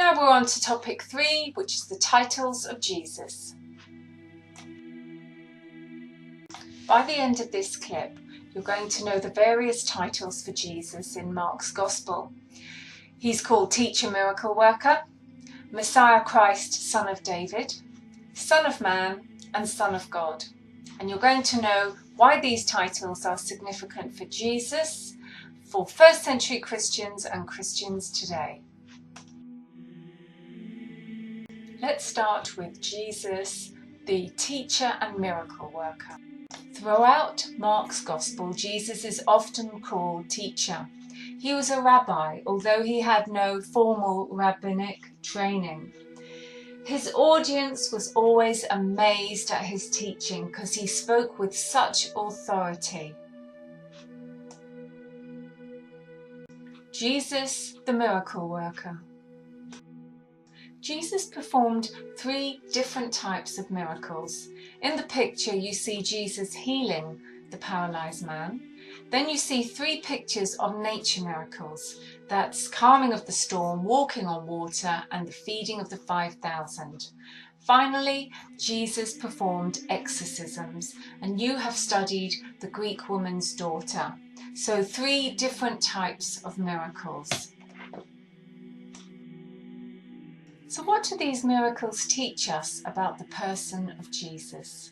Now we're on to topic 3, which is the titles of Jesus. By the end of this clip, you're going to know the various titles for Jesus in Mark's Gospel. He's called Teacher, Miracle Worker, Messiah Christ, Son of David, Son of Man, and Son of God. And you're going to know why these titles are significant for Jesus, for first century Christians and Christians today. Let's start with Jesus, the Teacher and Miracle Worker. Throughout Mark's Gospel, Jesus is often called Teacher. He was a rabbi, although he had no formal rabbinic training. His audience was always amazed at his teaching because he spoke with such authority. Jesus, the Miracle Worker. Jesus performed 3 different types of miracles. In the picture you see Jesus healing the paralysed man. Then you see 3 pictures of nature miracles. That's calming of the storm, walking on water, and the feeding of the 5,000. Finally, Jesus performed exorcisms, and you have studied the Greek woman's daughter. So 3 different types of miracles. So what do these miracles teach us about the person of Jesus?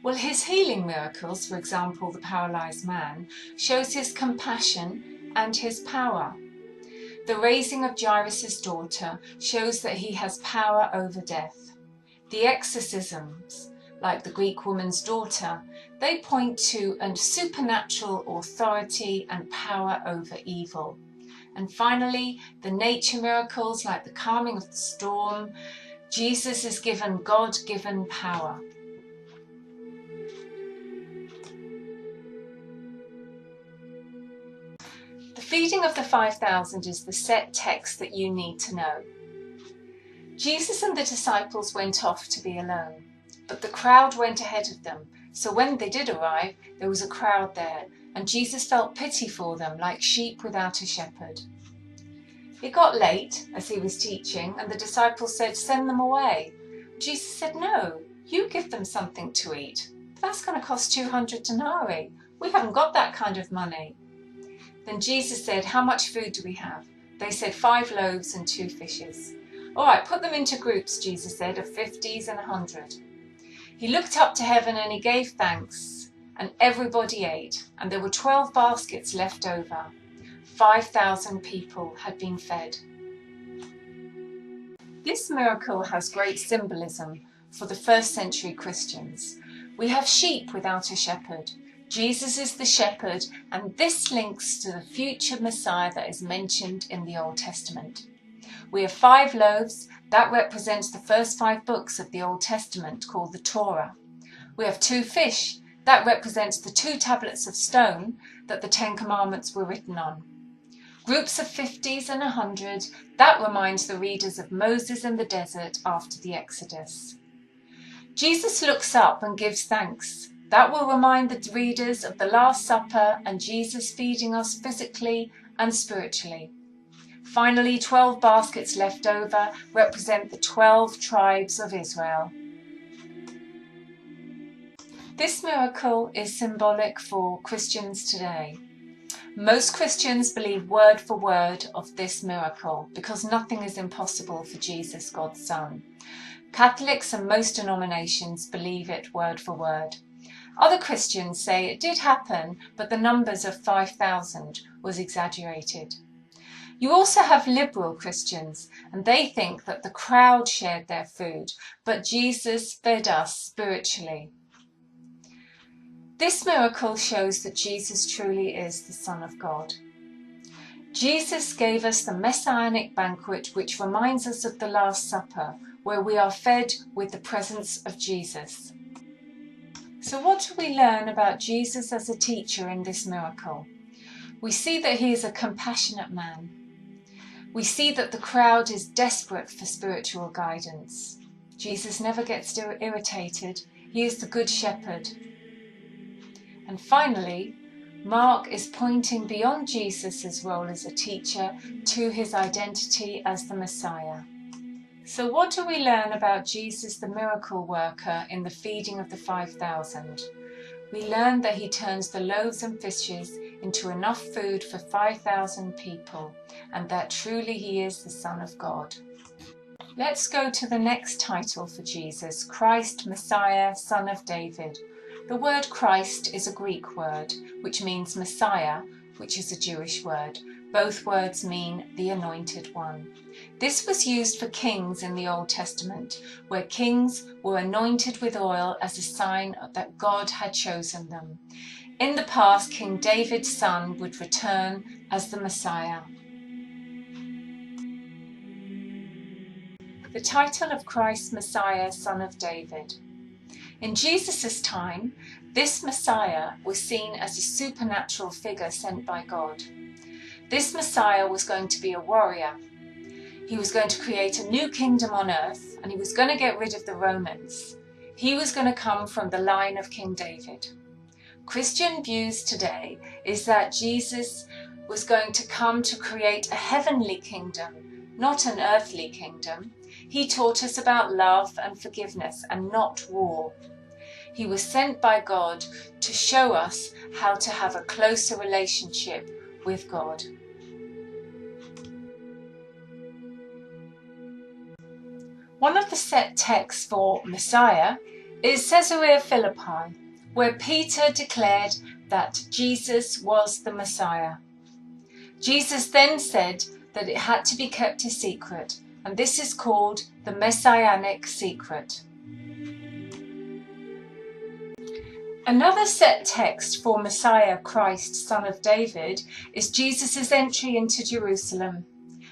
Well, his healing miracles, for example, the paralysed man, shows his compassion and his power. The raising of Jairus' daughter shows that he has power over death. The exorcisms, like the Greek woman's daughter, they point to a supernatural authority and power over evil. And finally, the nature miracles, like the calming of the storm, Jesus is given God-given power. The feeding of the 5,000 is the set text that you need to know. Jesus and the disciples went off to be alone, but the crowd went ahead of them. So when they did arrive, there was a crowd there, and Jesus felt pity for them, like sheep without a shepherd. It got late as he was teaching, and the disciples said, "Send them away." Jesus said, "No, you give them something to eat. That's going to cost 200 denarii. We haven't got that kind of money." Then Jesus said, "How much food do we have?" They said, 5 loaves and 2 fishes. "All right, put them into groups," Jesus said, "of 50s and 100. He looked up to heaven and he gave thanks, and everybody ate, and there were 12 baskets left over. 5,000 people had been fed. This miracle has great symbolism for the first century Christians. We have sheep without a shepherd. Jesus is the shepherd, and this links to the future Messiah that is mentioned in the Old Testament. We have 5 loaves. That represents the first 5 books of the Old Testament, called the Torah. We have 2 fish. That represents the 2 tablets of stone that the 10 Commandments were written on. Groups of 50s and 100, that reminds the readers of Moses in the desert after the Exodus. Jesus looks up and gives thanks. That will remind the readers of the Last Supper and Jesus feeding us physically and spiritually. Finally, 12 baskets left over represent the 12 tribes of Israel. This miracle is symbolic for Christians today. Most Christians believe word for word of this miracle because nothing is impossible for Jesus, God's Son. Catholics and most denominations believe it word for word. Other Christians say it did happen, but the numbers of 5,000 was exaggerated. You also have liberal Christians, and they think that the crowd shared their food, but Jesus fed us spiritually. This miracle shows that Jesus truly is the Son of God. Jesus gave us the messianic banquet, which reminds us of the Last Supper, where we are fed with the presence of Jesus. So what do we learn about Jesus as a teacher in this miracle? We see that he is a compassionate man. We see that the crowd is desperate for spiritual guidance. Jesus never gets irritated. He is the Good Shepherd. And finally, Mark is pointing beyond Jesus' role as a teacher to his identity as the Messiah. So what do we learn about Jesus, the miracle worker, in the feeding of the 5,000? We learn that he turns the loaves and fishes into enough food for 5,000 people, and that truly he is the Son of God. Let's go to the next title for Jesus, Christ, Messiah, Son of David. The word Christ is a Greek word, which means Messiah, which is a Jewish word. Both words mean the Anointed One. This was used for kings in the Old Testament, where kings were anointed with oil as a sign that God had chosen them. In the past, King David's son would return as the Messiah. The title of Christ, Messiah, Son of David. In Jesus' time, this Messiah was seen as a supernatural figure sent by God. This Messiah was going to be a warrior. He was going to create a new kingdom on earth, and he was going to get rid of the Romans. He was going to come from the line of King David. Christian views today is that Jesus was going to come to create a heavenly kingdom, not an earthly kingdom. He taught us about love and forgiveness and not war. He was sent by God to show us how to have a closer relationship with God. One of the set texts for Messiah is Caesarea Philippi, where Peter declared that Jesus was the Messiah. Jesus then said that it had to be kept a secret, and this is called the Messianic secret. Another set text for Messiah, Christ, Son of David, is Jesus' entry into Jerusalem.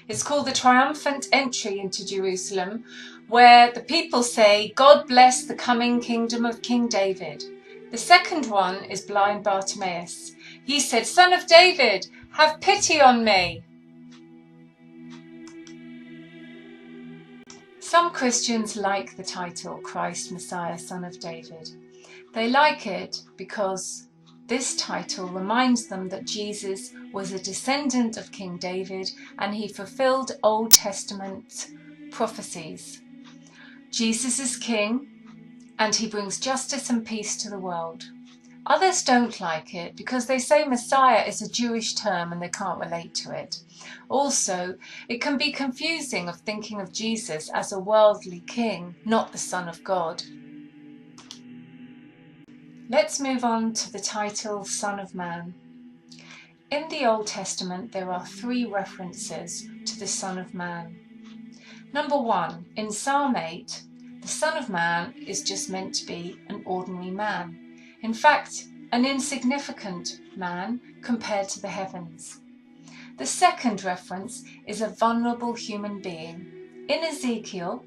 It's called the triumphant entry into Jerusalem, where the people say, God bless the coming kingdom of King David. The second one is blind Bartimaeus. He said, Son of David, have pity on me. Some Christians like the title Christ, Messiah, Son of David. They like it because this title reminds them that Jesus was a descendant of King David and he fulfilled Old Testament prophecies. Jesus is king and he brings justice and peace to the world. Others don't like it because they say Messiah is a Jewish term and they can't relate to it. Also, it can be confusing of thinking of Jesus as a worldly king, not the Son of God. Let's move on to the title Son of Man. In the Old Testament, there are 3 references to the Son of Man. Number 1, in Psalm 8, the Son of Man is just meant to be an ordinary man. In fact, an insignificant man compared to the heavens. The second reference is a vulnerable human being. In Ezekiel,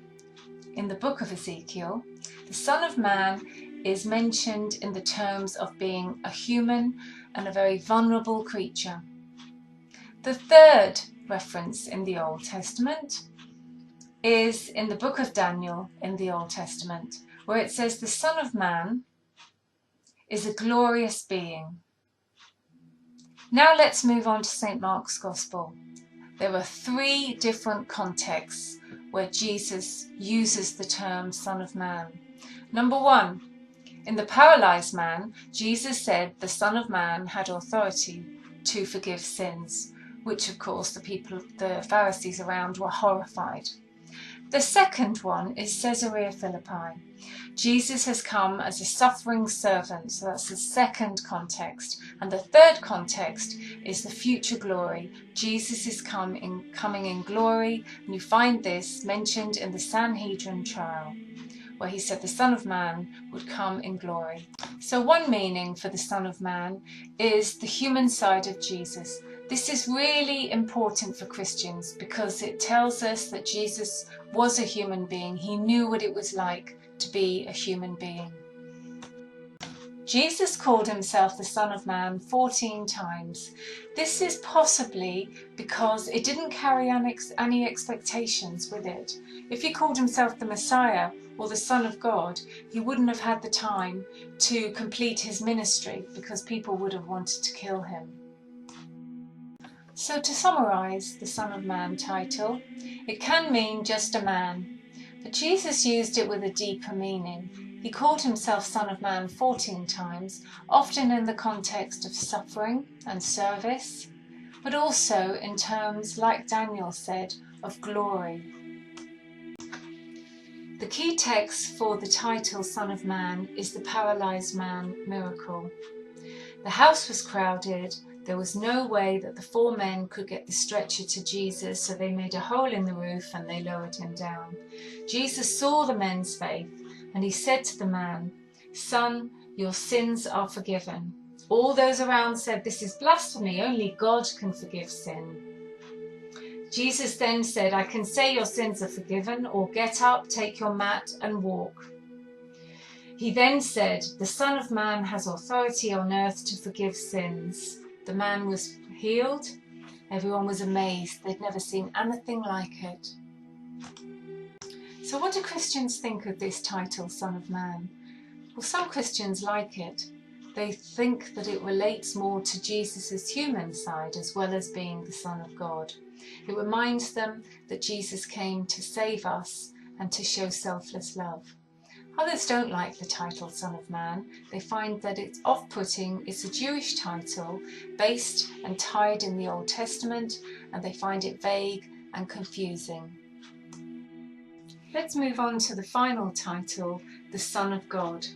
in the book of Ezekiel, the Son of Man is mentioned in the terms of being a human and a very vulnerable creature. The third reference in the Old Testament is in the book of Daniel in the Old Testament, where it says the Son of Man is a glorious being. Now let's move on to St. Mark's Gospel. There are 3 different contexts where Jesus uses the term Son of Man. Number 1, in the paralysed man, Jesus said the Son of Man had authority to forgive sins, which of course the Pharisees around were horrified. The second one is Caesarea Philippi. Jesus has come as a suffering servant, so that's the second context. And the third context is the future glory. Jesus is coming in glory, and you find this mentioned in the Sanhedrin trial, where he said the Son of Man would come in glory. So one meaning for the Son of Man is the human side of Jesus. This is really important for Christians because it tells us that Jesus was a human being. He knew what it was like to be a human being. Jesus called himself the Son of Man 14 times. This is possibly because it didn't carry any expectations with it. If he called himself the Messiah or the Son of God, he wouldn't have had the time to complete his ministry because people would have wanted to kill him. So to summarise the Son of Man title, it can mean just a man, but Jesus used it with a deeper meaning. He called himself Son of Man 14 times, often in the context of suffering and service, but also in terms, like Daniel said, of glory. The key text for the title Son of Man is the paralysed man miracle. The house was crowded. There was no way that the 4 men could get the stretcher to Jesus, so they made a hole in the roof and they lowered him down. Jesus saw the men's faith and he said to the man, "Son, your sins are forgiven." All those around said, "This is blasphemy. Only God can forgive sin." Jesus then said, "I can say your sins are forgiven, or get up, take your mat and walk." He then said, "The Son of Man has authority on earth to forgive sins." The man was healed. Everyone was amazed. They'd never seen anything like it. So what do Christians think of this title, Son of Man? Well, some Christians like it. They think that it relates more to Jesus' human side as well as being the Son of God. It reminds them that Jesus came to save us and to show selfless love. Others don't like the title Son of Man. They find that it's off-putting. It's a Jewish title based and tied in the Old Testament, and they find it vague and confusing. Let's move on to the final title, the Son of God.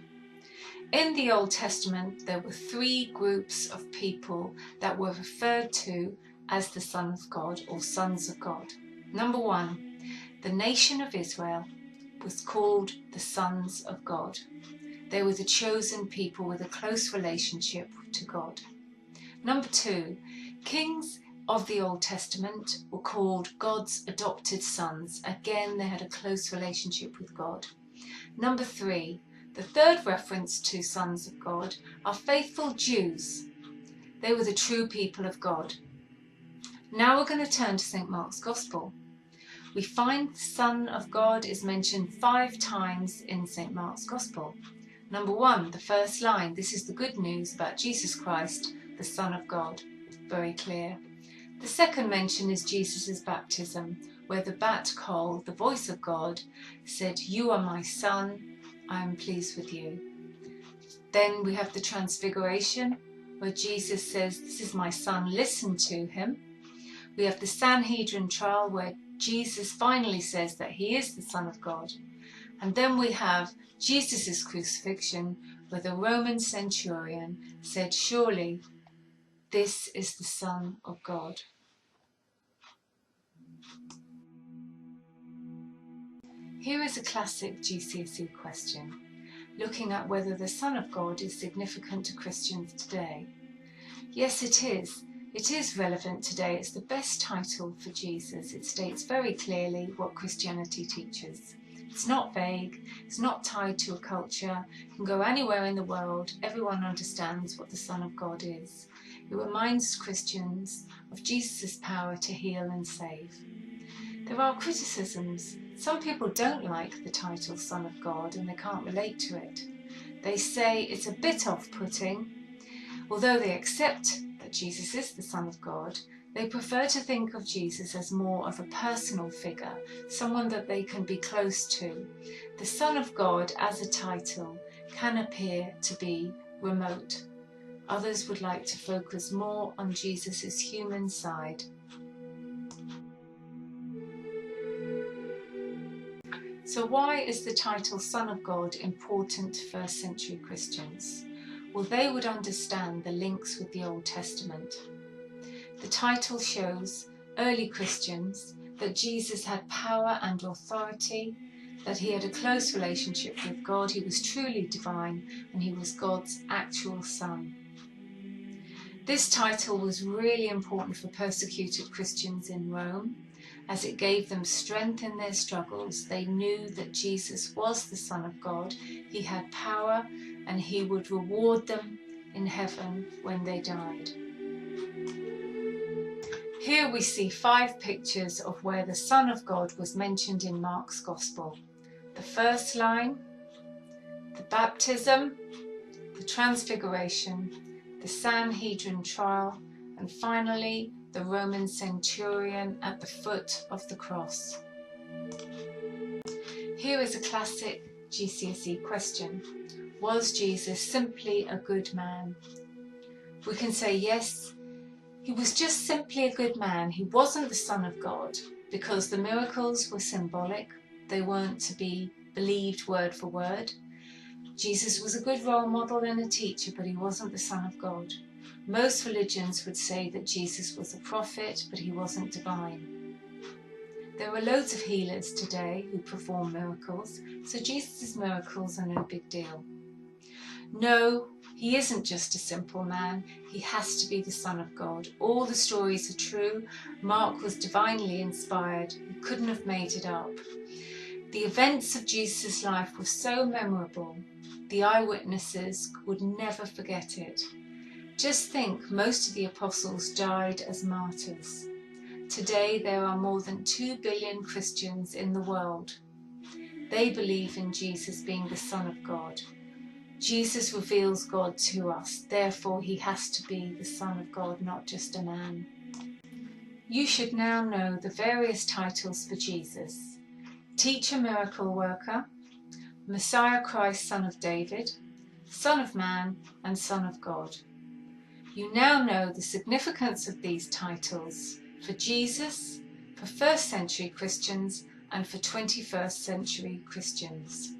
In the Old Testament, there were 3 groups of people that were referred to as the Son of God or sons of God. Number 1, the nation of Israel was called the sons of God. They were the chosen people with a close relationship to God. Number 2, kings of the Old Testament were called God's adopted sons. Again, they had a close relationship with God. Number 3, the third reference to sons of God are faithful Jews. They were the true people of God. Now we're going to turn to St. Mark's Gospel. We find the Son of God is mentioned 5 times in St. Mark's Gospel. Number 1, the first line, this is the good news about Jesus Christ, the Son of God. Very clear. The second mention is Jesus' baptism, where the bat call, the voice of God, said, "You are my son, I am pleased with you." Then we have the transfiguration, where Jesus says, "This is my son, listen to him." We have the Sanhedrin trial, where Jesus finally says that he is the Son of God. And then we have Jesus' crucifixion, where the Roman centurion said, "Surely this is the Son of God." Here is a classic GCSE question, looking at whether the Son of God is significant to Christians today. Yes, it is. It is relevant today. It's the best title for Jesus. It states very clearly what Christianity teaches. It's not vague. It's not tied to a culture. It can go anywhere in the world. Everyone understands what the Son of God is. It reminds Christians of Jesus' power to heal and save. There are criticisms. Some people don't like the title Son of God and they can't relate to it. They say it's a bit off-putting. Although they accept that Jesus is the Son of God, they prefer to think of Jesus as more of a personal figure, someone that they can be close to. The Son of God as a title can appear to be remote. Others would like to focus more on Jesus' human side. So why is the title Son of God important to first century Christians? Well, they would understand the links with the Old Testament. The title shows early Christians that Jesus had power and authority, that he had a close relationship with God, he was truly divine, and he was God's actual Son. This title was really important for persecuted Christians in Rome, as it gave them strength in their struggles. They knew that Jesus was the Son of God, he had power, and he would reward them in heaven when they died. Here we see 5 pictures of where the Son of God was mentioned in Mark's Gospel. The first line, the baptism, the transfiguration, the Sanhedrin trial, and finally the Roman centurion at the foot of the cross. Here is a classic GCSE question. Was Jesus simply a good man? We can say yes, he was just simply a good man. He wasn't the Son of God because the miracles were symbolic. They weren't to be believed word for word. Jesus was a good role model and a teacher, but he wasn't the Son of God. Most religions would say that Jesus was a prophet, but he wasn't divine. There are loads of healers today who perform miracles, so Jesus' miracles are no big deal. No, he isn't just a simple man. He has to be the Son of God. All the stories are true. Mark was divinely inspired. He couldn't have made it up. The events of Jesus' life were so memorable, the eyewitnesses would never forget it. Just think, most of the apostles died as martyrs. Today there are more than 2 billion Christians in the world. They believe in Jesus being the Son of God. Jesus reveals God to us, therefore he has to be the Son of God, not just a man. You should now know the various titles for Jesus: Teacher, Miracle Worker, Messiah Christ, Son of David, Son of Man, and Son of God. You now know the significance of these titles for Jesus, for 1st century Christians, and for 21st century Christians.